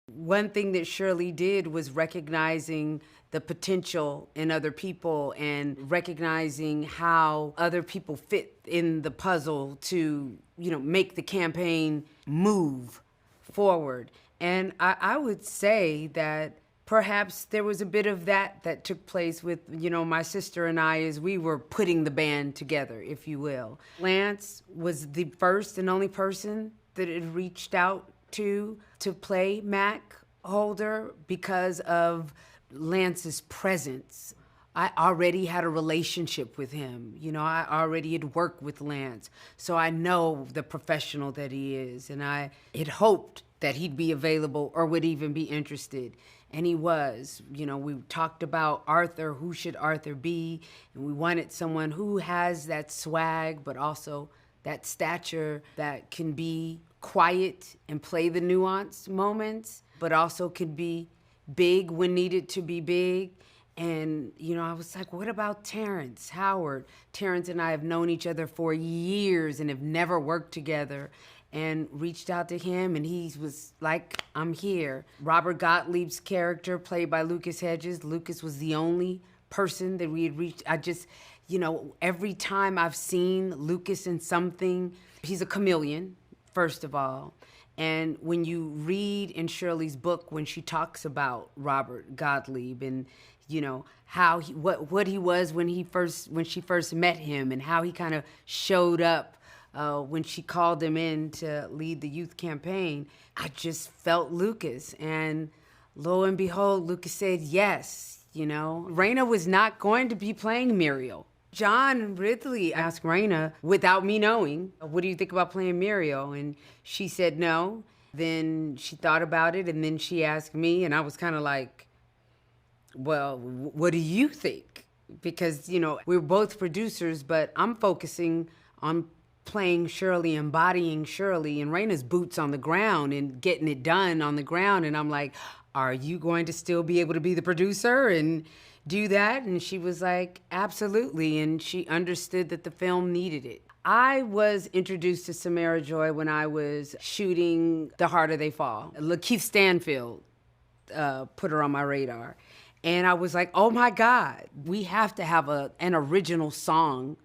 One thing that Shirley did was recognizing the potential in other people and recognizing how other people fit in the puzzle to, make the campaign move forward. And I would say that perhaps there was a bit of that took place with, my sister and I as we were putting the band together, if you will. Lance was the first and only person that had reached out to play Mac Holder because of Lance's presence. I already had a relationship with him. I already had worked with Lance. So I know the professional that he is. And I had hoped that he'd be available or would even be interested. And he was. We talked about Arthur, who should Arthur be? And we wanted someone who has that swag, but also that stature that can be quiet and play the nuanced moments, but also could be big when needed to be big. And, I was like, what about Terrence Howard? Terrence and I have known each other for years and have never worked together, and reached out to him, and he was like, I'm here. Robert Gottlieb's character, played by Lucas Hedges, Lucas was the only person that we had reached. Every time I've seen Lucas in something, he's a chameleon, first of all. And when you read in Shirley's book, when she talks about Robert Gottlieb and, how what he was when she first met him, and how he kind of showed up when she called him in to lead the youth campaign, I just felt Lucas. And lo and behold, Lucas said yes, Reina was not going to be playing Muriel. John Ridley asked Reina, without me knowing, what do you think about playing Muriel? And she said no. Then she thought about it, and then she asked me, and I was kind of like, well, what do you think? Because, we're both producers, but I'm focusing on playing Shirley, embodying Shirley, and Reina's boots on the ground and getting it done on the ground. And I'm like, are you going to still be able to be the producer and do that? And she was like, absolutely. And she understood that the film needed it. I was introduced to Samara Joy when I was shooting The Harder They Fall. Lakeith Stanfield put her on my radar. And I was like, oh my God, we have to have an original song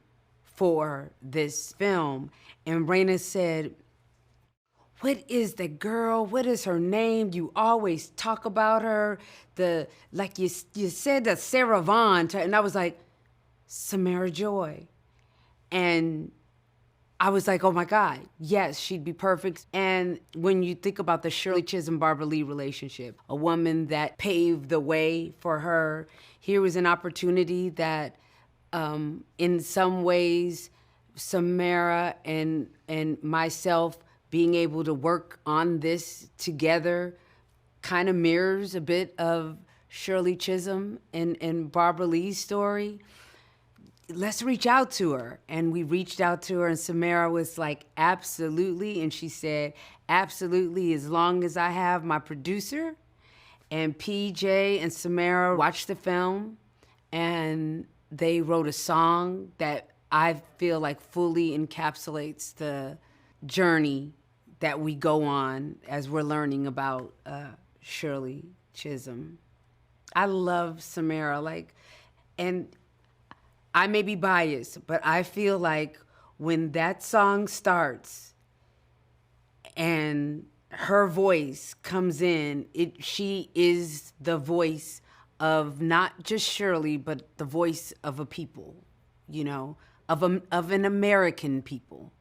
for this film. And Reina said, what is the girl? What is her name? You always talk about her. You said that Sarah Vaughan. And I was like, Samara Joy. And I was like, oh my God, yes, she'd be perfect. And when you think about the Shirley Chisholm Barbara Lee relationship, a woman that paved the way for her, here was an opportunity that in some ways, Samara and myself being able to work on this together kind of mirrors a bit of Shirley Chisholm and Barbara Lee's story. Let's reach out to her. And we reached out to her, and Samara was like, absolutely. And she said, absolutely, as long as I have my producer. And PJ and Samara watched the film, and they wrote a song that I feel like fully encapsulates the journey that we go on as we're learning about Shirley Chisholm. I love Samara, and I may be biased, but I feel like when that song starts and her voice comes in, she is the voice of not just Shirley, but the voice of a people, of an American people,